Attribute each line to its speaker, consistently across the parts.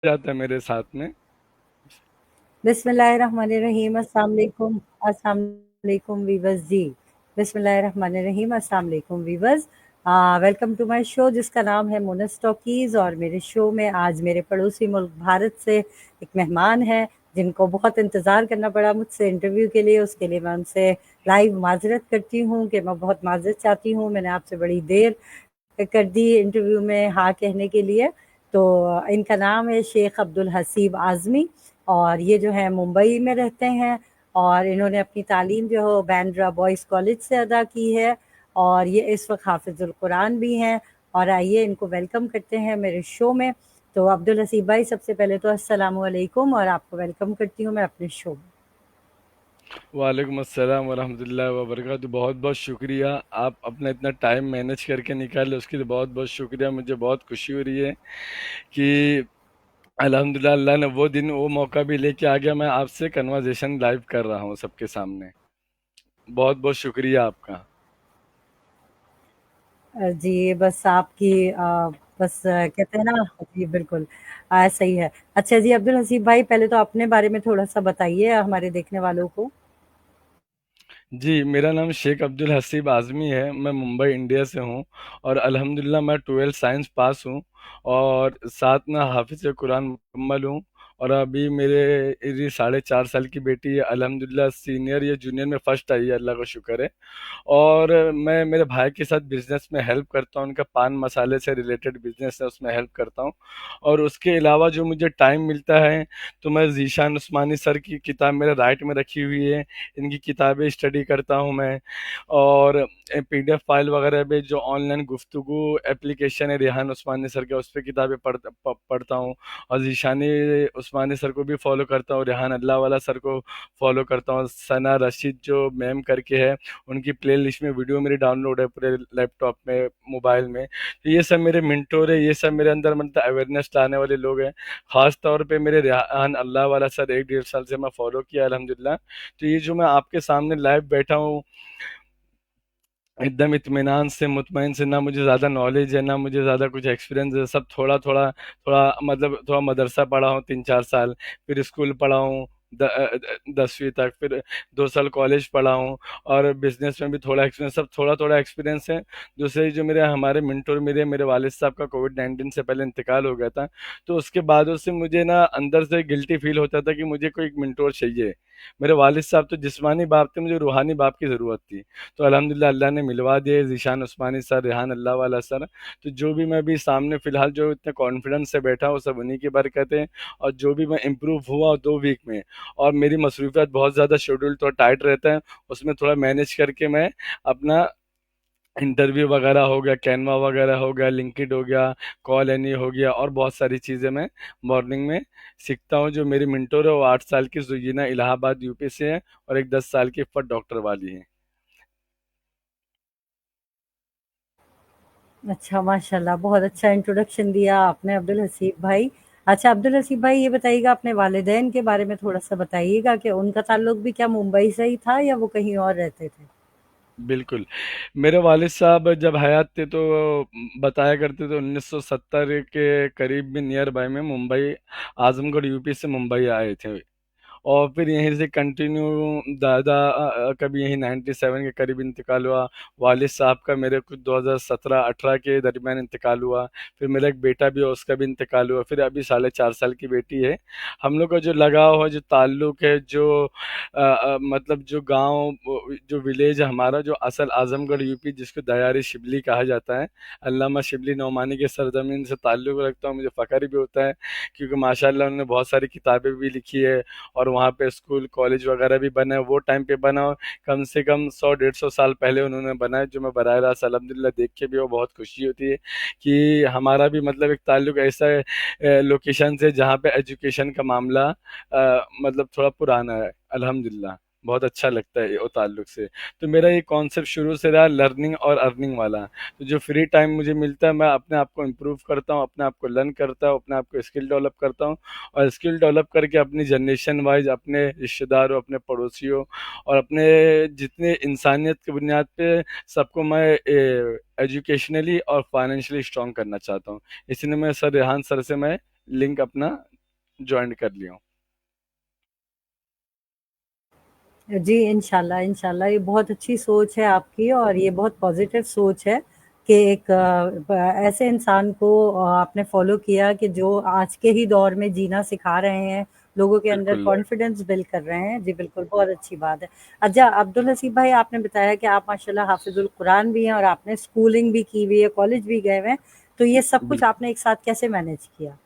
Speaker 1: जाता है मेरे साथ में।
Speaker 2: बिस्मिल्लाहिर्रहमानिर्रहीम। अस्सलाम वालेकुम। अस्सलाम वालेकुम वीवर्स जी। बिस्मिल्लाहिर्रहमानिर्रहीम। अस्सलाम वालेकुम viewers. Welcome to my show जिसका नाम है मोनस टॉकीज। और मेरे शो में आज मेरे पड़ोसी मुल्क भारत से एक मेहमान है जिनको बहुत इंतज़ार करना पड़ा मुझसे इंटरव्यू के लिए। उसके लिए मैं उनसे लाइव माजरत करती हूँ कि मैं बहुत माजरत चाहती हूँ, मैंने आपसे बड़ी देर कर दी इंटरव्यू में हाँ कहने के लिए। तो इनका नाम है शेख अब्दुल हसीब आज़मी, और ये जो है मुंबई में रहते हैं। और इन्होंने अपनी तालीम जो है बैंड्रा बॉयज़ कॉलेज से अदा की है, और ये इस वक्त हाफिजुल कुरान भी हैं। और आइए इनको वेलकम करते हैं मेरे शो में। तो अब्दुल हसीब भाई, सबसे पहले तो अस्सलाम वालेकुम, और आपको वेलकम करती हूँ मैं अपने शो में।
Speaker 1: वालेकुम अस्सलाम वरहमतुल्लाहि वबरकातुहू। बहुत बहुत शुक्रिया, आप अपना इतना टाइम मैनेज करके निकाले, उसके लिए बहुत बहुत शुक्रिया। मुझे बहुत खुशी हो रही है कि अल्हम्दुलिल्लाह अल्लाह ने वो दिन वो मौका भी लेके आ गया, मैं आपसे कन्वर्सेशन लाइव कर रहा हूँ सबके सामने। बहुत बहुत शुक्रिया आपका।
Speaker 2: जी, बस आपकी बस कहते हैं ना। जी, बिल्कुल। सही है। अच्छा जी, अब्दुल हसीब भाई, पहले तो अपने बारे में थोड़ा-सा बताइए हमारे देखने वालों को।
Speaker 1: जी, मेरा नाम शेख अब्दुल हसीब आज़मी है, मैं मुंबई इंडिया से हूँ। और अल्हम्दुलिल्लाह मैं 12th साइंस पास हूँ, और साथ में हाफिज़ कुरान मुकम्मल हूँ। और अभी मेरी 4.5 साल की बेटी है, अल्हम्दुलिल्लाह सीनियर या जूनियर में फर्स्ट आई है, अल्लाह का शुक्र है। और मैं मेरे भाई के साथ बिजनेस में हेल्प करता हूँ, उनका पान मसाले से रिलेटेड बिजनेस है, उसमें हेल्प करता हूँ। और उसके अलावा जो मुझे टाइम मिलता है, तो मैं ज़ीशान उस्मानी सर की किताब मेरे राइट में रखी हुई है, इनकी किताबें स्टडी करता हूँ मैं। और पीडीएफ फाइल वगैरह भी, जो ऑनलाइन गुफ्तगू एप्लीकेशन है रेहान उस्मानी सर का, उस पर किताबें पढ़ता हूँ। और ज़ीशानी उस्मानी सर को भी फॉलो करता हूँ, रेहान अल्लाह वाला सर को फॉलो करता हूँ। सना रशीद जो मैम करके है, उनकी प्लेलिस्ट में वीडियो मेरी डाउनलोड है पूरे लैपटॉप में, मोबाइल में। तो ये सब मेरे मिंटोर है, ये सब मेरे अंदर मतलब अवेयरनेस लाने वाले लोग हैं। खास तौर पे मेरे रेहान अल्लाह वाला सर 1 1.5 साल से मैं फॉलो किया अल्हम्दुलिल्लाह। तो ये जो मैं आपके सामने लाइव बैठा हूँ, एकदम इत्मीनान से, मुतमईन से, ना मुझे ज़्यादा नॉलेज है ना मुझे ज़्यादा कुछ एक्सपीरियंस है, सब थोड़ा थोड़ा थोड़ा, मतलब थोड़ा मदरसा पढ़ा हूँ 3 4 साल, फिर स्कूल पढ़ा हूँ 10वीं तक, फिर 2 साल कॉलेज पढ़ा हूँ। और बिजनेस में भी थोड़ा एक्सपीरियंस, सब थोड़ा थोड़ा एक्सपीरियंस है। दूसरे जो मेरे हमारे मिंटोर, मेरे मेरे वालिद साहब का कोविड-19 से पहले इंतकाल हो गया था, तो उसके बाद से मुझे ना अंदर से गिल्टी फील होता था कि मुझे कोई एक मिंटोर चाहिए। मेरे वालिद साहब तो जिस्मानी बाप थे, मुझे रूहानी बाप की ज़रूरत थी। तो अल्हम्दुलिल्लाह अल्लाह ने मिलवा दिए, ज़ीशान उस्मानी सर, रेहान अल्लाह वाला सर। तो जो भी मैं भी सामने फ़िलहाल जो इतने कॉन्फिडेंस से बैठा हूँ, सब उन्हीं की बरकत है। और जो भी मैं इम्प्रूव हुआ 2 वीक में, और मेरी मसरूफियत बहुत ज़्यादा, शेड्यूल थोड़ा टाइट रहता है, उसमें थोड़ा मैनेज करके मैं अपना इंटरव्यू वगैरह हो गया, कैनवा वगैरह हो गया, लिंक्डइन हो गया, कॉल एनी हो गया, और बहुत सारी चीज़ें मैं मॉर्निंग में सीखता हूँ। जो मेरी मिंटोर है वो 8 साल की जुगीना, इलाहाबाद यूपी से है, और एक 10 साल की इफ़त डॉक्टर वाली है।
Speaker 2: अच्छा, माशाल्लाह, बहुत अच्छा इंट्रोडक्शन दिया आपने अब्दुल हसीब भाई। अच्छा अब्दुल हसीब भाई, ये बताइएगा अपने वालिदैन के बारे में थोड़ा-सा बताइएगा कि उनका ताल्लुक भी क्या मुंबई से ही था या वो कहीं और रहते थे?
Speaker 1: बिल्कुल। मेरे वालिद साहब जब हयात थे तो बताया करते थे 1970 के करीब में नियर बाय में मुंबई, आजमगढ़ यूपी से मुंबई आए थे। और फिर यहीं से कंटिन्यू, दादा का भी यहीं 97 के करीब इंतकाल हुआ। वालिद साहब का मेरे कुछ 2017-18 के दरमियान इंतकाल हुआ। फिर मेरा एक बेटा भी है, उसका भी इंतकाल हुआ। फिर अभी 4.5 साल की बेटी है। हम लोग का जो लगाव है, जो ताल्लुक है, जो मतलब जो गांव, जो विलेज है हमारा, जो असल आजमगढ़ यूपी, जिसको दयारी शिबली कहा जाता है, अल्लामा शिबली नौमानी के सरजमीन से ताल्लुक़ रखता हूँ। मुझे फ़ख्र भी होता है, क्योंकि माशाल्लाह उन्होंने बहुत सारी किताबें भी लिखी है, और वहाँ पे स्कूल कॉलेज वगैरह भी बना है। वो टाइम पे बना हो, कम से कम 100 150 साल पहले उन्होंने बनाया, जो मैं बराह रास्त अल्हम्दुलिल्लाह देख के भी वो बहुत खुशी होती है कि हमारा भी मतलब एक ताल्लुक ऐसा है लोकेशन से, जहाँ पे एजुकेशन का मामला मतलब थोड़ा पुराना है अल्हम्दुलिल्लाह। बहुत अच्छा लगता है ये वो ताल्लुक से। तो मेरा ये कॉन्सेप्ट शुरू से रहा लर्निंग और अर्निंग वाला। तो जो फ्री टाइम मुझे मिलता है, मैं अपने आप को इम्प्रूव करता हूँ, अपने आप को लर्न करता हूँ, अपने आप को स्किल डेवलप करता हूँ। और स्किल डेवलप करके अपनी जनरेशन वाइज, अपने रिश्तेदारों, अपने पड़ोसियों, और अपने जितने इंसानियत की बुनियाद पे सबको मैं एजुकेशनली और फाइनेंशियली स्ट्रॉन्ग करना चाहता हूँ। इसलिए मैं सर रेहान सर से मैं लिंक अपना ज्वाइन कर लिया हूँ।
Speaker 2: जी, इंशाल्लाह, इंशाल्लाह ये बहुत अच्छी सोच है आपकी और ये बहुत पॉज़िटिव सोच है कि एक ऐसे इंसान को आपने फ़ॉलो किया कि जो आज के ही दौर में जीना सिखा रहे हैं, लोगों के अंदर
Speaker 1: बिल्कुल।
Speaker 2: कॉन्फिडेंस बिल्ड कर रहे हैं। जी, बिल्कुल, बहुत अच्छी बात है। अच्छा, अब्दुल हसीब भाई आपने बताया कि आप माशाल्लाह हाफ़िज़ुल कुरान भी हैं और आपने स्कूलिंग भी की हुई है, कॉलेज भी गए हुए हैं, तो ये सब कुछ
Speaker 1: बिल्कुल।
Speaker 2: आपने एक साथ कैसे मैनेज किया?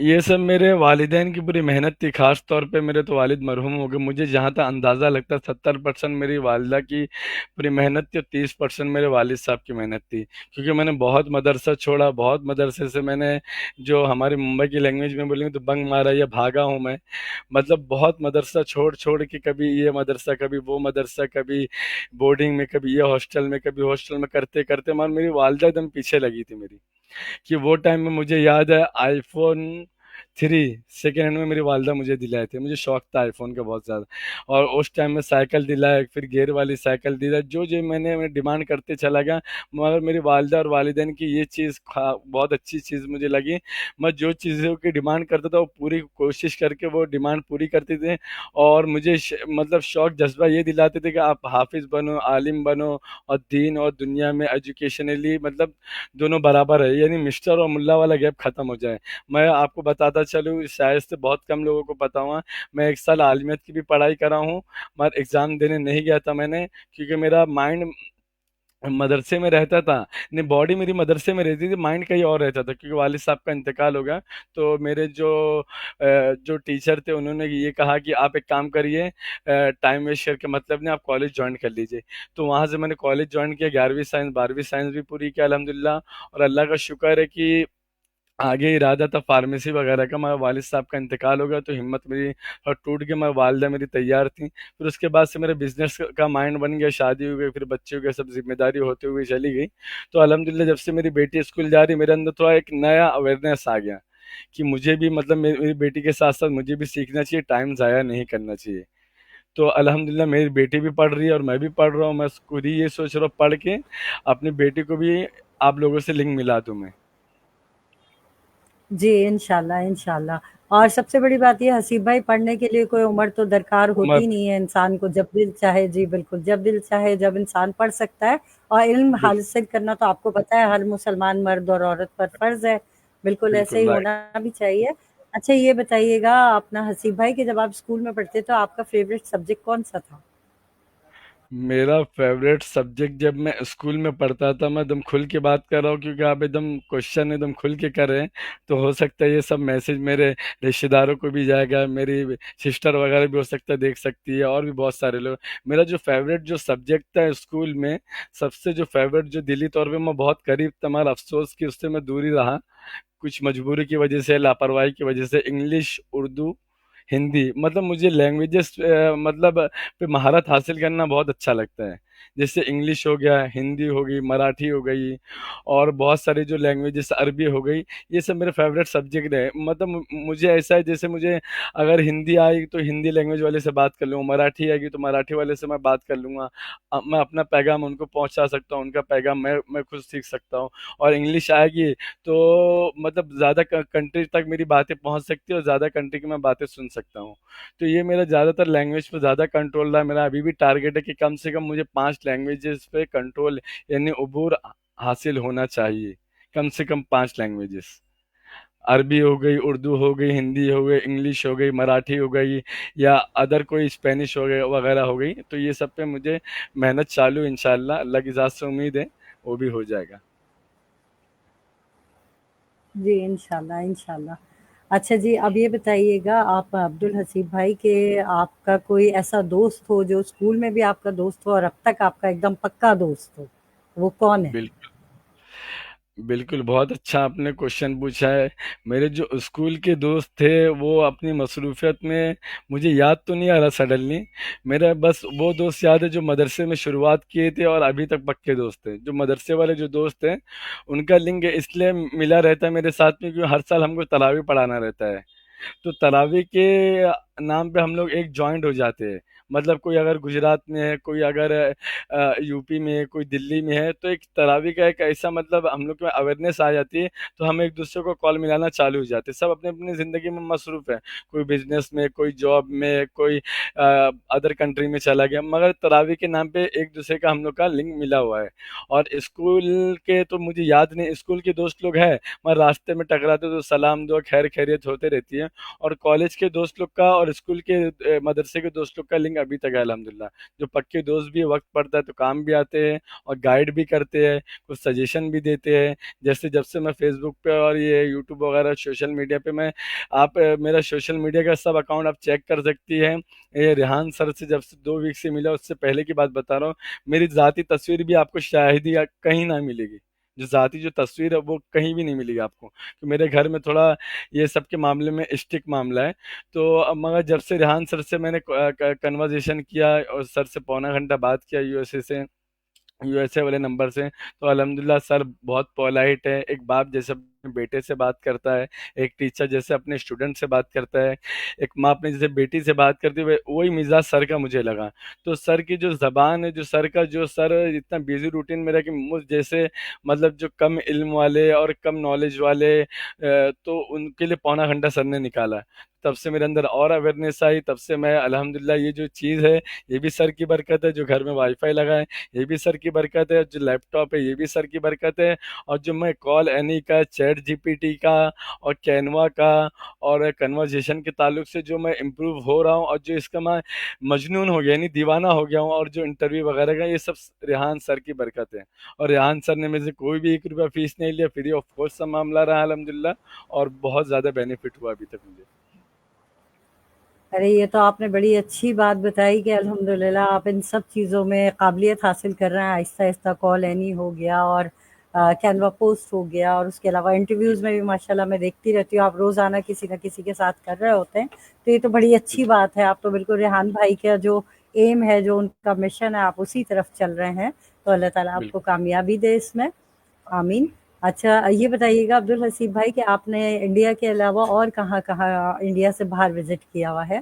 Speaker 1: ये सब मेरे वालिदैन की पूरी मेहनत थी। खास तौर पे मेरे तो वालिद मरहूम हो गए। मुझे जहाँ तक अंदाज़ा लगता है 70% मेरी वालिदा की पूरी मेहनत थी और 30% मेरे वालिद साहब की मेहनत थी। क्योंकि मैंने बहुत मदरसा छोड़ा, बहुत मदरसे से मैंने, जो हमारी मुंबई की लैंग्वेज में बोलेंगे तो बंक मारा या भागा हूँ मैं। मतलब बहुत मदरसा छोड़ छोड़ के, कभी ये मदरसा, कभी वो मदरसा, कभी बोर्डिंग में, कभी ये हॉस्टल में, कभी हॉस्टल में, करते करते मान मेरी वालिदा एकदम पीछे लगी थी मेरी। कि वो टाइम में मुझे याद है आईफ़ोन 3 सेकंड हैंड में मेरी वालिदा मुझे दिलाए थे। मुझे शौक था आईफ़ोन का बहुत ज़्यादा। और उस टाइम में साइकिल दिलाया, फिर गियर वाली साइकिल दिलाया, जो-जो मैं डिमांड करते चला गया। मगर मेरी वालिदा और वालिदैन की ये चीज़ खा बहुत अच्छी चीज़ मुझे लगी। मैं जो चीज़ों की डिमांड करता था वो पूरी कोशिश करके वो डिमांड पूरी करते थे। और मुझे मतलब शौक जज़्बा ये दिलाते थे कि आप हाफ़िज़ बनो, आलिम बनो और दीन और दुनिया में एजुकेशनली मतलब दोनों बराबर है, यानी मिस्टर और मुल्ला वाला गैप खत्म हो जाए। मैं आपको बताता चलूँ, शायद से बहुत कम लोगों को पता होगा, मैं 1 साल आलिमियत की भी पढ़ाई करा हूँ, मगर एग्ज़ाम देने नहीं गया था मैंने, क्योंकि मेरा माइंड मदरसे में रहता था। नहीं, बॉडी मेरी मदरसे में रहती थी, माइंड कहीं और रहता था, क्योंकि वालिद साहब का इंतकाल हो गया। तो मेरे जो टीचर थे उन्होंने ये कहा कि आप एक काम करिए, टाइम वेस्ट करके मतलब नहीं, आप कॉलेज ज्वाइन कर लीजिए। तो वहाँ से मैंने कॉलेज ज्वाइन किया, 11वीं साइंस 12वीं साइंस भी पूरी की अल्हम्दुलिल्लाह। और अल्लाह का शुक्र है कि आगे इरादा था फार्मेसी वगैरह का, मगर वालिद साहब का इंतकाल हो गया तो हिम्मत मेरी और टूट गई। मगर वालिदा मेरी तैयार थी। फिर उसके बाद से मेरे बिजनेस का माइंड बन गया, शादी हो गई, फिर बच्चे हो गए, सब जिम्मेदारी होते हुए चली गई। तो अल्हम्दुलिल्लाह जब से मेरी बेटी स्कूल जा रही, मेरे अंदर थोड़ा एक नया अवेयरनेस आ गया कि मुझे भी मतलब मेरी बेटी के साथ साथ मुझे भी सीखना चाहिए, टाइम ज़ाया नहीं करना चाहिए। तो अल्हम्दुलिल्लाह मेरी बेटी भी पढ़ रही है और मैं भी पढ़ रहा हूँ। मैं खुद ही ये सोच रहा हूँ पढ़ के अपनी बेटी को भी आप लोगों से लिंक मिला दूँ मैं।
Speaker 2: जी, इंशाल्लाह, इंशाल्लाह। और सबसे बड़ी बात ये हसीब भाई पढ़ने के लिए कोई उम्र तो दरकार
Speaker 1: उम्र।
Speaker 2: होती नहीं है, इंसान को जब दिल चाहे जी बिल्कुल, जब दिल चाहे जब इंसान पढ़ सकता है और इल्म
Speaker 1: बिल,
Speaker 2: हासिल करना तो आपको पता है हर मुसलमान मर्द और औरत पर फ़र्ज़ है। बिल्कुल ऐसे ही
Speaker 1: बिल्कुल राइट।
Speaker 2: होना भी चाहिए। अच्छा ये बताइएगा अपना हसीब भाई कि जब आप स्कूल में पढ़ते तो आपका फ़ेवरेट सब्जेक्ट कौन-सा था?
Speaker 1: मेरा फेवरेट सब्जेक्ट जब मैं स्कूल में पढ़ता था, मैं एकदम खुल के बात कर रहा हूँ क्योंकि आप एकदम क्वेश्चन एकदम खुल के कर रहे हैं, तो हो सकता है ये सब मैसेज मेरे रिश्तेदारों को भी जाएगा, मेरी सिस्टर वगैरह भी हो सकता है देख सकती है, और भी बहुत सारे लोग। मेरा जो फेवरेट जो सब्जेक्ट था स्कूल में, सबसे जो फेवरेट जो दिली तौर पे मैं बहुत करीब था, मगर अफसोस कि उससे मैं दूरी रहा, कुछ मजबूरी की वजह से, लापरवाही की वजह से, इंग्लिश, उर्दू, हिंदी। मतलब मुझे लैंग्वेजेस मतलब पे महारत हासिल करना बहुत अच्छा लगता है। जैसे इंग्लिश हो गया, हिंदी हो गई, मराठी हो गई, और बहुत सारी जो लैंग्वेजेस, अरबी हो गई, ये सब मेरे फेवरेट सब्जेक्ट है। मतलब मुझे ऐसा है जैसे मुझे अगर हिंदी आएगी तो हिंदी लैंग्वेज वाले से बात कर लूँगा, मराठी आएगी तो मराठी वाले से मैं बात कर लूँगा। मैं अपना पैगाम उनको पहुँचा सकता हूँ, उनका पैगाम मैं खुद सीख सकता हूँ। और इंग्लिश आएगी तो मतलब ज़्यादा कंट्री तक मेरी बातें पहुँच सकती है और ज़्यादा कंट्री की मैं बातें सुन सकता हूँ। तो ये मेरा ज़्यादातर लैंग्वेज पे ज़्यादा कंट्रोल रहा है। मेरा अभी भी टारगेट है कि कम से कम मुझे 5 लैंग्वेजेस पे कंट्रोल, यानी उबूर हासिल होना चाहिए। कम से कम 5 लैंग्वेजेस। अरबी हो गई, उर्दू हो गई, हिंदी हो गई, इंग्लिश हो गई, मराठी हो गई, या अदर कोई स्पेनिश हो गई वगैरह हो गई। तो ये सब पे मुझे मेहनत चालू है, इंशाल्लाह अल्लाह की ज़ात से उम्मीद है वो भी हो जाएगा।
Speaker 2: जी, इंशाल्लाह, इंशाल्लाह। अच्छा जी, अब ये बताइएगा आप अब्दुल हसीब भाई कि आपका कोई ऐसा दोस्त हो जो स्कूल में भी आपका दोस्त हो और अब तक आपका एकदम पक्का दोस्त हो, वो कौन है?
Speaker 1: बिल्कुल। बिल्कुल, बहुत अच्छा आपने क्वेश्चन पूछा है। मेरे जो स्कूल के दोस्त थे वो अपनी मसरूफियत में, मुझे याद तो नहीं आ रहा सडनली। मेरा बस वो दोस्त याद है जो मदरसे में शुरुआत किए थे और अभी तक पक्के दोस्त हैं। जो मदरसे वाले जो दोस्त हैं, उनका लिंक इसलिए मिला रहता है मेरे साथ में क्योंकि हर साल हमको तरावी पढ़ाना रहता है। तो तरावी के नाम पे हम लोग एक जॉइंट हो जाते हैं। मतलब कोई अगर गुजरात में है, कोई अगर यूपी में है, कोई दिल्ली में है, तो एक तरावी का एक ऐसा मतलब हम लोग में अवेयरनेस आ जाती है, तो हम एक दूसरे को कॉल मिलाना चालू हो जाते हैं। सब अपने अपनी ज़िंदगी में मसरूफ़ है, कोई बिजनेस में, कोई जॉब में, कोई अदर कंट्री में चला गया, मगर तरावी के नाम पे एक दूसरे का हम लोग का लिंक मिला हुआ है। और स्कूल के तो मुझे याद नहीं, स्कूल के दोस्त लोग हैं, मगर रास्ते में टकराते तो सलाम दुआ खैर खैरियत होते रहती है। और कॉलेज के दोस्त लोग का और स्कूल के मदरसे के दोस्त लोग का लिंक अभी तक है अल्हम्दुलिल्लाह। जो पक्के दोस्त भी वक्त पड़ता है तो काम भी आते हैं और गाइड भी करते हैं, कुछ सजेशन भी देते हैं। जैसे जब से मैं फेसबुक पे और ये यूट्यूब वगैरह सोशल मीडिया पे मैं, आप मेरा सोशल मीडिया का सब अकाउंट आप चेक कर सकती हैं। ये रेहान सर से जब से 2 वीक से मिला, उससे पहले की बात बता रहा हूँ, मेरी ज़ाती तस्वीर भी आपको शायद ही कहीं ना मिलेगी। जो ज़ाती जो तस्वीर है वो कहीं भी नहीं मिलेगी आपको, तो मेरे घर में थोड़ा ये सब के मामले में स्टिक मामला है। तो मगर जब से रेहान सर से मैंने कन्वर्जेशन किया और सर से पौना घंटा बात किया यूएसए वाले नंबर से, तो अल्हम्दुलिल्लाह सर बहुत पोलाइट है, एक बाप जैसे अपने बेटे से बात करता है, एक टीचर जैसे अपने स्टूडेंट से बात करता है, एक माँ अपने जैसे बेटी से बात करती है, वही मिजाज सर का मुझे लगा। तो सर की जो जबान है, जो सर का, जो सर इतना बिजी रूटीन में रह के मुझ जैसे मतलब जो कम इल्म वाले और कम नॉलेज वाले, तो उनके लिए पौना घंटा सर ने निकाला। तब से मेरे अंदर और अवेयरनेस आई, तब से मैं अल्हम्दुलिल्लाह ये जो चीज़ है, ये भी सर की बरकत है, जो घर में वाईफाई लगा है ये भी सर की बरकत है, जो लैपटॉप है ये भी सर की बरकत है, और जो मैं कॉल एनी का, चैट जीपीटी का और कैनवा का और कन्वर्जेशन के ताल्लुक से जो मैं इम्प्रूव हो रहा हूँ, और जो इसका मैं मजनून हो गया यानी दीवाना हो गया हूँ, और जो इंटरव्यू वगैरह का, ये सब रेहान सर की बरकत है। और रेहान सर ने मेरे से कोई भी 1 रुपया फीस नहीं लिया, फ्री ऑफ कॉस्ट सब मामला रहा अल्हम्दुलिल्लाह, और बहुत ज़्यादा बेनिफिट हुआ अभी तक मुझे।
Speaker 2: अरे ये तो आपने बड़ी अच्छी बात बताई कि अल्हम्दुलिल्लाह आप इन सब चीज़ों में काबिलियत हासिल कर रहे हैं। आहिस्ता-आहिस्ता कॉल एनी हो गया और कैनवा पोस्ट हो गया, और उसके अलावा इंटरव्यूज़ में भी माशाल्लाह मैं देखती रहती हूँ, आप रोज़ाना किसी न किसी के साथ कर रहे होते हैं। तो ये तो बड़ी अच्छी बात है, आप तो बिल्कुल रेहान भाई का जो एम है, जो उनका मिशन है, आप उसी तरफ चल रहे हैं। तो अल्लाह ताला आपको
Speaker 1: बिल्कुल।
Speaker 2: कामयाबी दे इसमें। आमीन। अच्छा, ये बताइएगा अब्दुल हसीब भाई कि आपने इंडिया के अलावा और कहाँ-कहाँ इंडिया से बाहर विज़िट किया हुआ है?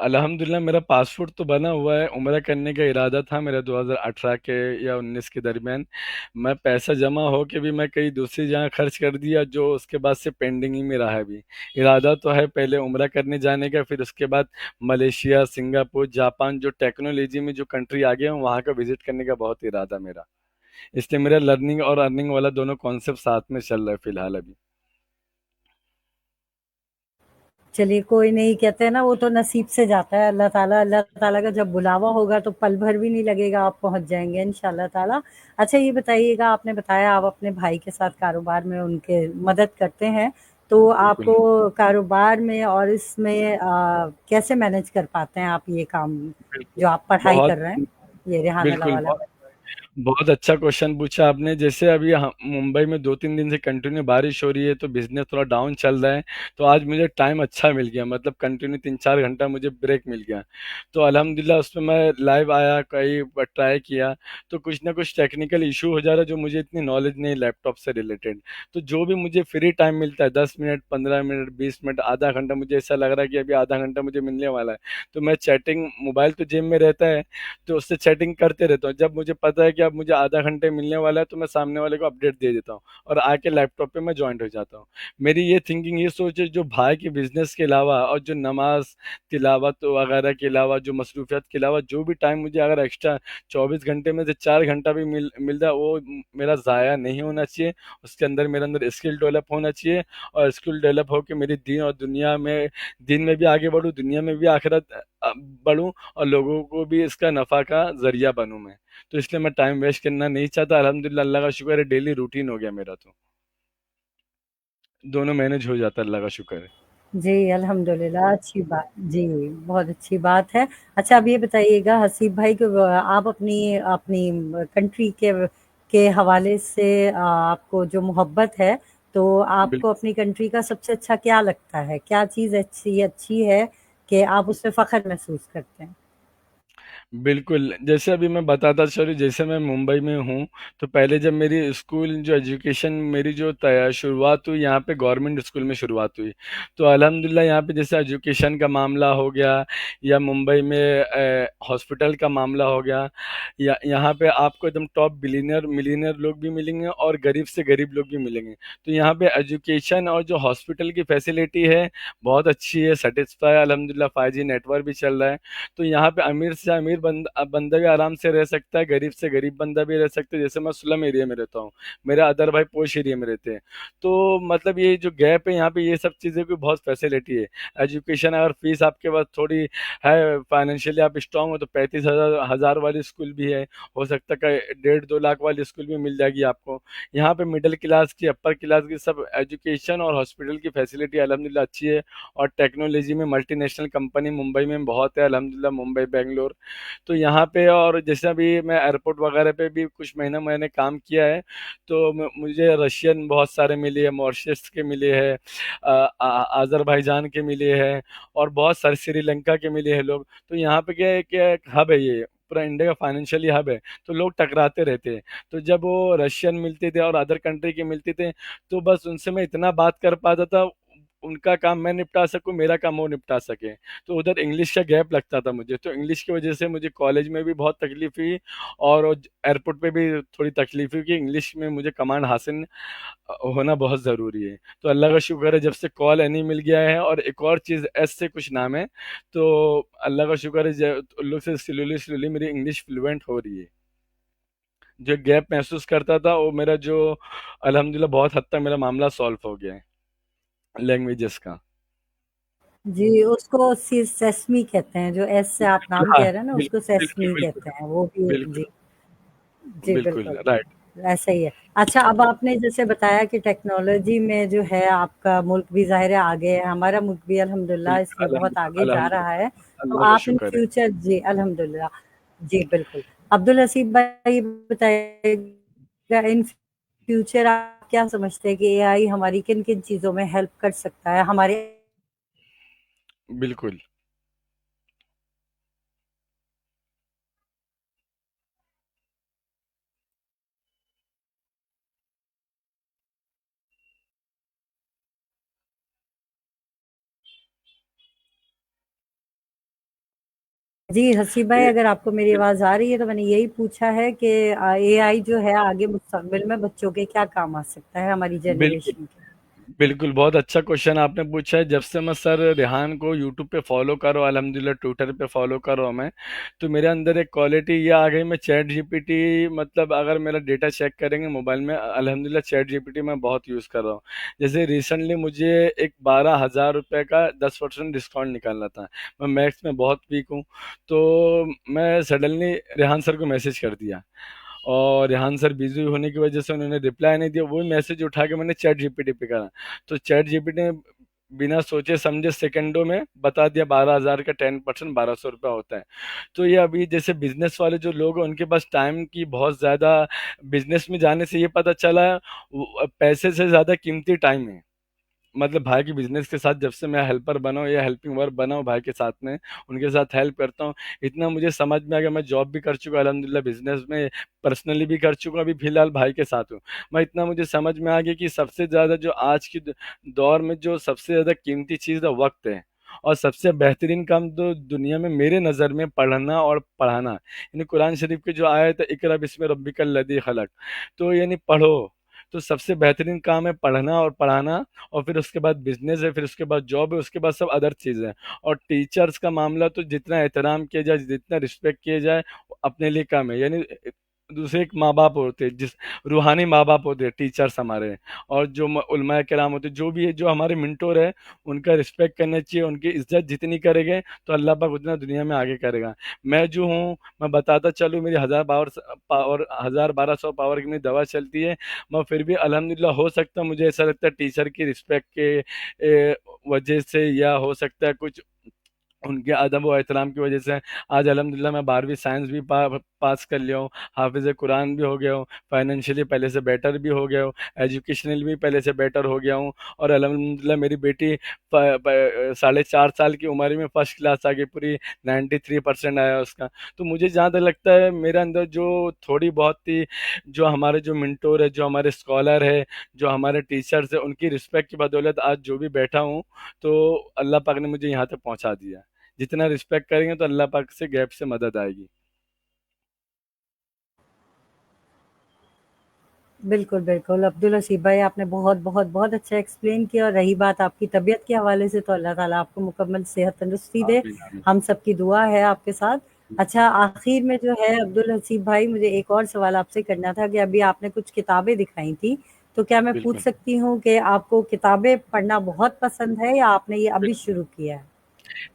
Speaker 1: अल्हम्दुलिल्लाह मेरा पासपोर्ट तो बना हुआ है, उम्रा करने का इरादा था मेरा 2018 के या 19 के दरमियान। मैं पैसा जमा हो के भी मैं कहीं दूसरी जगह खर्च कर दिया, जो उसके बाद से पेंडिंग ही में रहा है अभी। इरादा तो है पहले उम्रा करने जाने का, फिर उसके बाद मलेशिया, सिंगापुर, जापान, जो टेक्नोलॉजी में जो कंट्री आ गए हैं वहाँ का विजिट करने का बहुत इरादा मेरा। इसलिए मेरा लर्निंग और अर्निंग वाला दोनों कॉन्सेप्ट साथ में चल रहा है फिलहाल अभी।
Speaker 2: चलिए कोई नहीं, कहते हैं ना वो तो नसीब से जाता है, अल्लाह ताला का जब बुलावा होगा तो पल भर भी नहीं लगेगा, आप पहुँच जाएँगे इंशाअल्लाह ताला। अच्छा ये बताइएगा, आपने बताया आप अपने भाई के साथ कारोबार में उनके मदद करते हैं, तो
Speaker 1: बिल्कुल।
Speaker 2: आपको कारोबार में और इसमें कैसे मैनेज कर पाते हैं आप ये काम,
Speaker 1: बिल्कुल।
Speaker 2: जो आप पढ़ाई
Speaker 1: बहुत।
Speaker 2: कर रहे हैं, ये रेहान
Speaker 1: बिल्कुल।
Speaker 2: वाला?
Speaker 1: बहुत अच्छा क्वेश्चन पूछा आपने। जैसे अभी मुंबई में 2-3 दिन से कंटिन्यू बारिश हो रही है, तो बिजनेस थोड़ा डाउन चल रहा है। तो आज मुझे टाइम अच्छा मिल गया, मतलब कंटिन्यू 3-4 घंटा मुझे ब्रेक मिल गया। तो अल्हम्दुलिल्लाह उसमें मैं लाइव आया, कई ट्राई किया, तो कुछ ना कुछ टेक्निकल इशू हो जा रहा है, जो मुझे इतनी नॉलेज नहीं लैपटॉप से रिलेटेड। तो जो भी मुझे फ्री टाइम मिलता है, 10 मिनट, 15 मिनट, 20 मिनट, आधा घंटा, मुझे ऐसा लग रहा है कि अभी आधा घंटा मुझे मिलने वाला है, तो मैं चैटिंग, मोबाइल तो जेब में रहता है, तो उससे चैटिंग करते रहता हूँ। जब मुझे पता है कि अब मुझे आधा घंटे मिलने वाला है, तो मैं सामने वाले को अपडेट दे देता हूँ और आके लैपटॉप पे मैं ज्वाइंट हो जाता हूँ। मेरी ये थिंकिंग, ये सोच है, जो भाई के बिजनेस के अलावा और जो नमाज, तिलावत वगैरह के अलावा, जो मसरूफियत के अलावा जो भी टाइम मुझे अगर एक्स्ट्रा 24 घंटे में से 4 घंटा भी मिल रहा है, वो मेरा ज़ाया नहीं होना चाहिए। उसके अंदर मेरे अंदर स्किल डेवलप होना चाहिए, और स्किल डेवलप होकर मेरी दीन और दुनिया में, दिन में भी आगे बढ़ूँ, दुनिया में भी आखिरत बढ़ूँ, और लोगों को भी इसका नफ़ा का ज़रिया बनूँ मैं। तो इसलिए मैं टाइम वेस्ट करना नहीं चाहता। अल्हम्दुलिल्लाह अल्लाह का शुक्र है, डेली रूटीन हो गया मेरा, तो दोनों मैनेज हो जाता है, अल्लाह का शुक्र है।
Speaker 2: जी, अल्हम्दुलिल्लाह, अच्छी बात। जी, बहुत अच्छी बात है। अच्छा अब ये बताइएगा हसीब भाई कि आप अपनी अपनी कंट्री के हवाले से आपको जो मोहब्बत है, तो आपको
Speaker 1: बिल्कुल।
Speaker 2: अपनी कंट्री का सबसे अच्छा क्या लगता है? क्या चीज़ अच्छी अच्छी है कि आप उसमें फ़ख्र महसूस करते हैं?
Speaker 1: बिल्कुल, जैसे अभी मैं बताता चलूँ, जैसे मैं मुंबई में हूँ, तो पहले जब मेरी स्कूल जो एजुकेशन मेरी जो तय शुरुआत हुई, यहाँ पे गवर्नमेंट स्कूल में शुरुआत हुई। तो अल्हम्दुलिल्लाह यहाँ पे जैसे एजुकेशन का मामला हो गया, या मुंबई में हॉस्पिटल का मामला हो गया, या यहाँ पे आपको एकदम टॉप बिलियनियर मिलियनियर लोग भी मिलेंगे और गरीब से गरीब लोग भी मिलेंगे। तो यहाँ पे एजुकेशन और जो हॉस्पिटल की फैसिलिटी है, बहुत अच्छी है, सेटिस्फाई अल्हम्दुलिल्लाह, 5G नेटवर्क भी चल रहा है। तो यहाँ पे अमीर से अमीर बंदा भी आराम से रह सकता है, गरीब से गरीब बंदा भी रह सकता है। जैसे मैं स्लम एरिया में रहता हूँ, मेरे अदर भाई पोश एरिया में रहते हैं। तो मतलब ये जो गैप है यहाँ पे, ये सब चीज़ें की बहुत फैसिलिटी है। एजुकेशन अगर फीस आपके पास थोड़ी है, फाइनेंशियली आप स्ट्रांग हो, तो 35,000 वाली स्कूल भी है। हो सकता है 1.5-2 लाख वाली स्कूल भी मिल जाएगी आपको। यहाँ पे मिडिल क्लास की, अपर क्लास की सब एजुकेशन और हॉस्पिटल की फैसिलिटी अलहमदिल्ला अच्छी है। और टेक्नोलॉजी में मल्टीनेशनल कंपनी मुंबई में बहुत है अल्हम्दुलिल्लाह, मुंबई बेंगलोर। तो यहाँ पे, और जैसे अभी मैं एयरपोर्ट वगैरह पे भी कुछ महीना मैंने काम किया है, तो मुझे रशियन बहुत सारे मिले हैं, मॉरिशस के मिले हैं, आज़रबाईजान के मिले हैं, और बहुत सारे श्रीलंका के मिले हैं लोग। तो यहाँ पे क्या है कि एक हब है, ये पूरा इंडिया का फाइनेंशियली हब है। तो लोग टकराते रहते हैं। तो जब वो रशियन मिलते थे और अदर कंट्री के मिलते थे, तो बस उनसे मैं इतना बात कर पाता था, उनका काम मैं निपटा सकूं, मेरा काम वो निपटा सके। तो उधर इंग्लिश का गैप लगता था मुझे, तो इंग्लिश की वजह से मुझे कॉलेज में भी बहुत तकलीफ हुई, और एयरपोर्ट पे भी थोड़ी तकलीफ हुई कि इंग्लिश में मुझे कमांड हासिल होना बहुत ज़रूरी है। तो अल्लाह का शुक्र है, जब से कॉल एनी मिल गया है, और एक और चीज़ एस से कुछ नाम है, तो अल्लाह का शुक्र है, उन लोग से स्लोली स्लोली मेरी इंग्लिश फ्लुएंट हो रही है। जो गैप महसूस करता था, वो मेरा जो अल्हम्दुलिल्लाह बहुत हद तक मेरा मामला सॉल्व हो गया है लैंग्वेजेस का।
Speaker 2: जी, उसको सेसमी कहते हैं, जो एस से आप नाम
Speaker 1: हाँ,
Speaker 2: कह रहे हैं ना, उसको
Speaker 1: बिल्कुल
Speaker 2: सेसमी
Speaker 1: बिल्कुल
Speaker 2: कहते हैं, वो भी
Speaker 1: बिल्कुल
Speaker 2: जी। जी,
Speaker 1: बिल्कुल
Speaker 2: बिल्कुल,
Speaker 1: राइट।
Speaker 2: ऐसा ही है। अच्छा, अब आपने जैसे बताया कि टेक्नोलॉजी में जो है आपका मुल्क भी ज़ाहिर है आगे है, हमारा मुल्क भी अल्हम्दुलिल्लाह इसमें बहुत आगे जा रहा है।
Speaker 1: अल्हम्दुलिल्लाह,
Speaker 2: तो
Speaker 1: अल्लाह का
Speaker 2: आप इन
Speaker 1: शुक्र है।
Speaker 2: फ्यूचर जी, अल्हम्दुलिल्लाह। जी, बिल्कुल। अब्दुल हसीब भाई बताइएगा इन फ्यूचर आप क्या समझते हैं कि एआई हमारी किन-किन चीज़ों में हेल्प कर सकता है? हमारे
Speaker 1: बिल्कुल।
Speaker 2: जी, हसीब भाई
Speaker 1: ए,
Speaker 2: अगर आपको मेरी आवाज़ आ रही है तो मैंने यही पूछा है कि एआई जो है आगे मुस्तकबिल में बच्चों के क्या काम आ सकता है हमारी
Speaker 1: बिल्कुल
Speaker 2: जनरेशन के?
Speaker 1: बिल्कुल, बहुत अच्छा क्वेश्चन आपने पूछा है। जब से मैं सर रेहान को यूट्यूब पे फॉलो कर रहा हूँ, अल्हम्दुलिल्लाह ट्विटर पे फॉलो कर रहा हूँ मैं, तो मेरे अंदर एक क्वालिटी ये आ गई। मैं चैट जीपीटी, मतलब अगर मेरा डेटा चेक करेंगे मोबाइल में, अल्हम्दुलिल्लाह चैट जीपीटी मैं बहुत यूज़ कर रहा हूँ। जैसे रिसेंटली मुझे एक 12,000 रुपये का 10% डिस्काउंट निकालना था। मैं मैथ्स में बहुत वीक हूँ, तो मैं सडनली रेहान सर को मैसेज कर दिया, और रेहान सर बिजी होने की वजह से उन्होंने रिप्लाई नहीं दिया। वही मैसेज उठा के मैंने चैट जीपीटी पे करा, तो चैट जीपीटी ने बिना सोचे समझे सेकंडों में बता दिया 12,000 का 10% 1,200 रुपया होता है। तो ये अभी जैसे बिजनेस वाले जो लोग हैं, उनके पास टाइम की बहुत ज़्यादा, बिजनेस में जाने से ये पता चला है, पैसे से ज़्यादा कीमती टाइम है। मतलब भाई की बिजनेस के साथ जब से मैं हेल्पर बना हूँ, या हेल्पिंग वर्क बना हूँ भाई के साथ में, उनके साथ हेल्प करता हूँ, इतना मुझे समझ में आ गया। मैं जॉब भी कर चुका अल्हम्दुलिल्लाह, बिजनेस में पर्सनली भी कर चुका, अभी फिलहाल भाई के साथ हूँ। मैं इतना मुझे समझ में आ गया कि सबसे ज़्यादा जो आज की दौर में जो सबसे ज़्यादा कीमती चीज़ है, वक्त है। और सबसे बेहतरीन काम तो दुनिया में मेरे नज़र में पढ़ना और पढ़ाना, यानी कुरान शरीफ के जो आयत है, इकरा बिस्मि रब्बिकल लदी खलक, तो यानी पढ़ो। तो सबसे बेहतरीन काम है पढ़ना और पढ़ाना, और फिर उसके बाद बिजनेस है, फिर उसके बाद जॉब है, उसके बाद सब अदर चीज़ें हैं। और टीचर्स का मामला तो जितना एहतराम किया जाए, जितना रिस्पेक्ट किया जाए, वो अपने लिए कम है। यानी दूसरे एक माँ बाप होते हैं, जिस रूहानी माँ बाप होते हैं टीचर्स हमारे, और जो उलमाए कराम होते हैं, जो भी है, जो हमारे मिंटोर है, उनका रिस्पेक्ट करना चाहिए। उनकी इज्जत जितनी करेंगे, तो अल्लाह पाक उतना दुनिया में आगे करेगा। मैं जो हूँ, मैं बताता चलूँ, मेरी 1,000 1200 पावर की मेरी दवा चलती है। मैं फिर भी अल्हम्दुलिल्लाह, हो सकता है मुझे ऐसा लगता है टीचर की रिस्पेक्ट के वजह से, या हो सकता है कुछ उनके अदब व एहतराम की वजह से आज अल्हम्दुलिल्लाह मैं 12वीं साइंस भी पास कर लिया हूँ, हाफिज़ कुरान भी हो गया हूँ, फाइनेंशियली पहले से बेटर भी हो गया हूँ, एजुकेशनल भी पहले से बेटर हो गया हूँ। और अल्हम्दुलिल्लाह मेरी बेटी 4.5 साल की उम्र में फर्स्ट क्लास आ गई, पूरी 93% आया उसका। तो मुझे जहाँ तक लगता है मेरे अंदर जो थोड़ी बहुत थी, जो हमारे जो मिंटोर है, जो हमारे स्कॉलर है, जो हमारे टीचर्स है, उनकी रिस्पेक्ट की बदौलत आज जो भी बैठा हूँ, तो अल्लाह पाक ने मुझे यहाँ तक पहुँचा दिया। जितना रिस्पेक्ट करेंगे तो अल्लाह पाक से गैप से मदद आएगी।
Speaker 2: बिल्कुल, बिल्कुल। अब्दुल हसीब भाई आपने बहुत, बहुत, बहुत अच्छा एक्सप्लेन किया और रही बात आपकी तबीयत के हवाले से तो अल्लाह ताला आपको मुकम्मल सेहत तंदुरुस्ती दे।
Speaker 1: आमीन आमीन।
Speaker 2: हम सबकी दुआ है आपके साथ। अच्छा आखिर में जो है अब्दुल हसीब भाई मुझे एक और सवाल आपसे करना था कि अभी आपने कुछ किताबें दिखाई थी, तो क्या मैं पूछ
Speaker 1: बिल्कुल।
Speaker 2: सकती हूँ कि आपको किताबें पढ़ना बहुत पसंद है या आपने ये अभी शुरू किया है?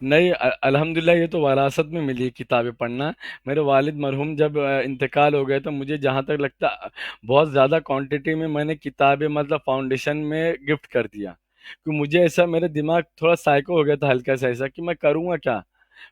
Speaker 1: नहीं, अल्हम्दुलिल्लाह ये तो वरासत में मिली है किताबें पढ़ना। मेरे वालिद मरहूम जब इंतकाल हो गए तो मुझे जहाँ तक लगता बहुत ज़्यादा क्वांटिटी में मैंने किताबें मतलब फाउंडेशन में गिफ्ट कर दिया, कि मुझे ऐसा मेरे दिमाग थोड़ा साइको हो गया था हल्का सा ऐसा कि मैं करूँगा क्या,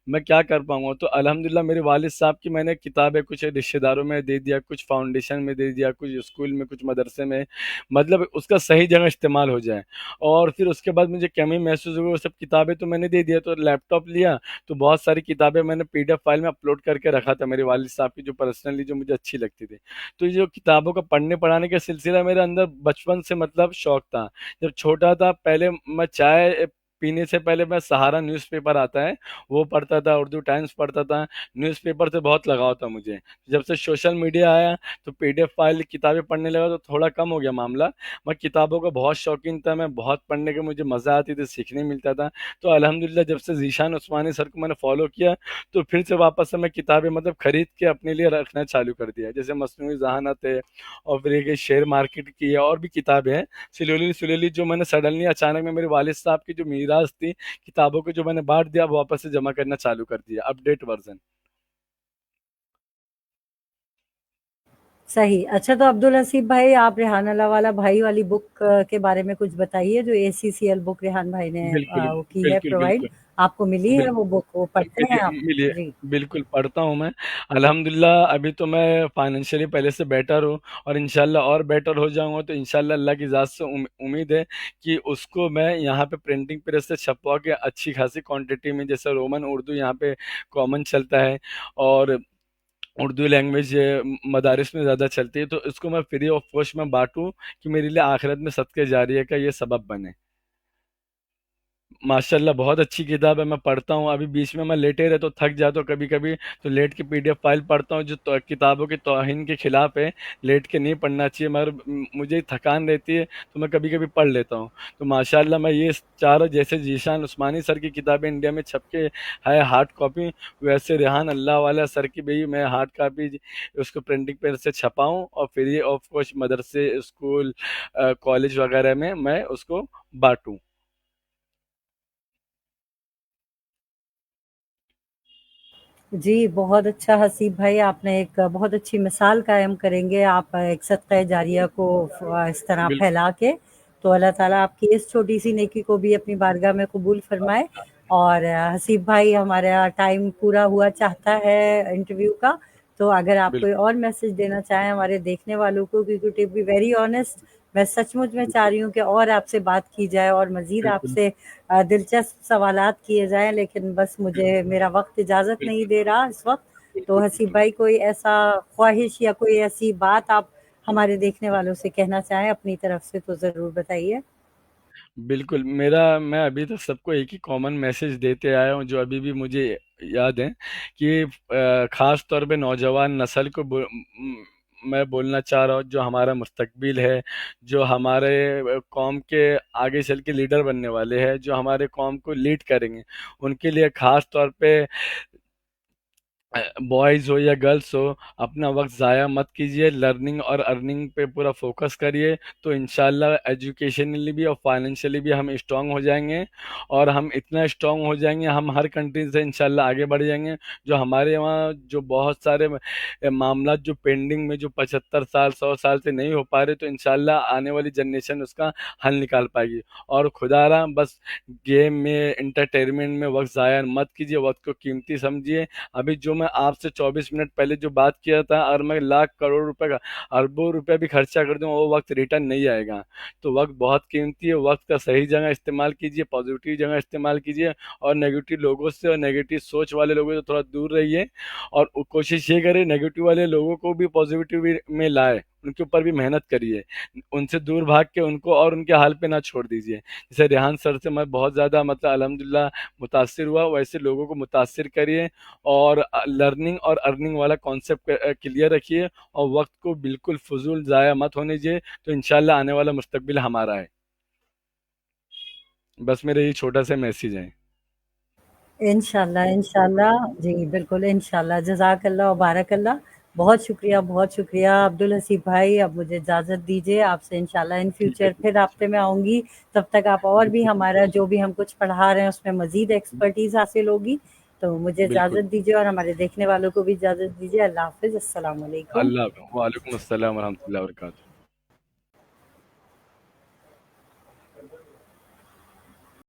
Speaker 1: मैं क्या कर पाऊंगा। तो अल्हम्दुलिल्लाह मेरे वालिद साहब की मैंने किताबें कुछ रिश्तेदारों में दे दिया, कुछ फाउंडेशन में दे दिया, कुछ स्कूल में, कुछ मदरसे में, मतलब उसका सही जगह इस्तेमाल हो जाए। और फिर उसके बाद मुझे कमी महसूस हुई, वो सब किताबें तो मैंने दे दिया, तो लैपटॉप लिया, तो बहुत सारी किताबें मैंने पीडीएफ फाइल में अपलोड करके रखा था मेरे वालिद साहब की, जो पर्सनली जो मुझे अच्छी लगती थी। तो ये जो किताबों का पढ़ने पढ़ाने का सिलसिला मेरे अंदर बचपन से मतलब शौक था। जब छोटा था पहले मैं चाय पीने से पहले मैं सहारा न्यूज़पेपर आता है वो पढ़ता था, उर्दू टाइम्स पढ़ता था। न्यूज़पेपर से बहुत लगाव था मुझे। जब से सोशल मीडिया आया तो पीडीएफ फाइल किताबें पढ़ने लगा तो थोड़ा कम हो गया मामला। मैं किताबों का बहुत शौकीन था, मैं बहुत पढ़ने के मुझे मज़ा आती थी, सीखने मिलता था। तो अल्हम्दुलिल्लाह जब से ज़ीशान उस्मानी सर को मैंने फॉलो किया तो फिर से वापस से मैं किताबें मतलब खरीद के अपने लिए रखना चालू कर दिया। जैसे मसनूई ज़हानत है, और फिर एक शेयर मार्केट की है, और भी किताबें हैं स्लोली स्लोली, जो मैंने सडनली अचानक में मेरे वालिद साहब की जो मीरास थी किताबों को जो मैंने बांट दिया, अब वापस से जमा करना चालू कर दिया, अपडेट वर्जन।
Speaker 2: सही। अच्छा तो अब्दुल हसीब भाई आप रेहान अल्लाहवाला भाई वाली बुक के बारे में कुछ बताइए जो एसीसीएल बुक रेहान भाई ने
Speaker 1: बिल्कुल
Speaker 2: वो की है
Speaker 1: बिल्कुल
Speaker 2: प्रोवाइड।
Speaker 1: बिल्कुल।
Speaker 2: आपको मिली है वो बुक? वो पढ़ते हैं
Speaker 1: मिलिए
Speaker 2: आप?
Speaker 1: मिलिए।
Speaker 2: जी।
Speaker 1: बिल्कुल पढ़ता हूँ मैं। अल्हम्दुलिल्लाह अभी तो मैं फाइनेंशियली पहले से बेटर हूँ, और इंशाल्लाह और बेटर हो जाऊंगा, तो इंशाल्लाह अल्लाह की ज़ात से उम्मीद है कि उसको मैं यहाँ पे प्रिंटिंग प्रेस से छपवा के अच्छी खासी क्वांटिटी में, जैसे रोमन उर्दू यहाँ पे कॉमन चलता है, और उर्दू लैंग्वेज मदारिस में ज़्यादा चलती है, तो इसको मैं फ्री ऑफ कॉस्ट में बांटूँ कि मेरे लिए आखिरत में सदक़े जारिया का ये सबब बने। माशाल्लाह बहुत अच्छी किताब है, मैं पढ़ता हूँ। अभी बीच में मैं लेटे रहता हूँ, थक जाता हूँ कभी कभी, तो लेट के पीडीएफ फाइल पढ़ता हूँ जो किताबों की तौहीन के खिलाफ है। लेट के नहीं पढ़ना चाहिए, मगर मुझे थकान रहती है तो मैं कभी कभी पढ़ लेता हूँ। तो माशाल्लाह मैं ये चारों, जैसे जीशान उस्मानी सर की किताबें इंडिया में छप के है हार्ड कॉपी, वैसे रेहान अल्लाह वाला सर की भी मैं हार्ड कॉपी उसको प्रिंटिंग प्रेस से छपाऊँ, और फिर ये ऑफ कोर्स मदरसे, स्कूल, कॉलेज वगैरह में मैं उसको बांटूँ।
Speaker 2: जी, बहुत अच्छा हसीब भाई आपने एक बहुत अच्छी मिसाल कायम करेंगे आप एक सदक़ा जारिया को इस तरह
Speaker 1: बिल्कुल।
Speaker 2: फैला के। तो अल्लाह ताला आपकी इस छोटी-सी नेकी को भी अपनी बारगाह में कबूल फरमाए। और हसीब भाई हमारा टाइम पूरा हुआ चाहता है इंटरव्यू का, तो अगर आप कोई
Speaker 1: बिल्कुल।
Speaker 2: और मैसेज देना चाहें हमारे देखने वालों को, क्योंकि टू बी वेरी ऑनेस्ट मैं सचमुच में चाह
Speaker 1: बिल्कुल।
Speaker 2: रही हूँ कि और आपसे बात की जाए और मज़ीद
Speaker 1: बिल्कुल।
Speaker 2: आपसे दिलचस्प सवालात किए जाएँ, लेकिन बस मुझे मेरा वक़्त इजाज़त नहीं
Speaker 1: बिल्कुल।
Speaker 2: दे रहा इस वक़्त। तो
Speaker 1: बिल्कुल।
Speaker 2: हसीब
Speaker 1: बिल्कुल।
Speaker 2: भाई कोई ऐसा ख़्वाहिश या कोई ऐसी बात आप हमारे देखने वालों से कहना चाहें अपनी तरफ से तो ज़रूर बताइए।
Speaker 1: बिल्कुल, मेरा मैं अभी तक सबको एक ही कॉमन मैसेज देते आया हूँ जो अभी भी मुझे याद है, कि ख़ास तौर पे नौजवान नस्ल को मैं बोलना चाह रहा हूँ, जो हमारा मुस्तकबिल है, जो हमारे कौम के आगे चल के लीडर बनने वाले हैं, जो हमारे कौम को लीड करेंगे, उनके लिए ख़ास तौर पे बॉयज हो या गर्ल्स हो, अपना वक्त ज़ाया मत कीजिए, लर्निंग और अर्निंग पे पूरा फोकस करिए। तो इंशाल्लाह एजुकेशनली भी और फाइनेंशियली भी हम स्ट्रांग हो जाएंगे। और हम इतना स्ट्रांग हो जाएंगे, हम हर कंट्री से इंशाल्लाह आगे बढ़ जाएंगे। जो हमारे वहाँ जो बहुत सारे मामला जो पेंडिंग में, जो 75 साल 100 साल से नहीं हो पा रहे, तो इंशाल्लाह आने वाली जनरेशन उसका हल निकाल पाएगी। और खुदारा बस गेम में, एंटरटेनमेंट में वक्त ज़ाया मत कीजिए, वक्त को कीमती समझिए। अभी जो मैं आपसे 24 मिनट पहले जो बात किया था, और मैं लाख करोड़ रुपए का, अरबों रुपए भी खर्चा कर दूं, वो वक्त रिटर्न नहीं आएगा। तो वक्त बहुत कीमती है, वक्त का सही जगह इस्तेमाल कीजिए, पॉजिटिव जगह इस्तेमाल कीजिए। और नेगेटिव लोगों से और नेगेटिव सोच वाले लोगों से थोड़ा दूर रहिए। और कोशिश ये करें नेगेटिव वाले लोगों को भी पॉजिटिव में लाए, उनके ऊपर भी मेहनत करिए। उनसे दूर भाग के उनको और उनके हाल पे ना छोड़ दीजिए। जैसे रेहान सर से मैं बहुत ज़्यादा मतलब अल्हम्दुलिल्लाह मुतासिर हुआ, वैसे लोगों को मुतासिर करिए। और लर्निंग और अर्निंग वाला कॉन्सेप्ट क्लियर रखिए। और वक्त को बिल्कुल फजूल ज़ाया मत होने दीजिए, तो इंशाल्लाह आने वाला मुस्तकबिल हमारा है। बस मेरा ये छोटा सा मैसेज है।
Speaker 2: इंशाल्लाह, इंशाल्लाह। जी, बिल्कुल इंशाल्लाह। जज़ाकल्लाह व बारकल्लाह। बहुत शुक्रिया अब्दुल हसीब भाई। अब मुझे इजाज़त दीजिए, आपसे इंशाल्लाह इन
Speaker 1: ठीक है,
Speaker 2: फ्यूचर
Speaker 1: ठीक
Speaker 2: फिर हफ़्ते में आऊँगी। तब तक आप और भी
Speaker 1: बिल्कुल,
Speaker 2: हमारा जो भी हम कुछ पढ़ा रहे हैं उसमें मज़ीद एक्सपर्टीज़ हासिल होगी। तो मुझे
Speaker 1: बिल्कुल।
Speaker 2: इजाज़त दीजिए और हमारे देखने वालों को भी इजाज़त दीजिए। अल्लाह हाफ़िज़, अस्सलाम वालेकुम।
Speaker 1: अल्लाह, वालेकुम अस्सलाम वरहमतुल्लाहि वबरकातुहू।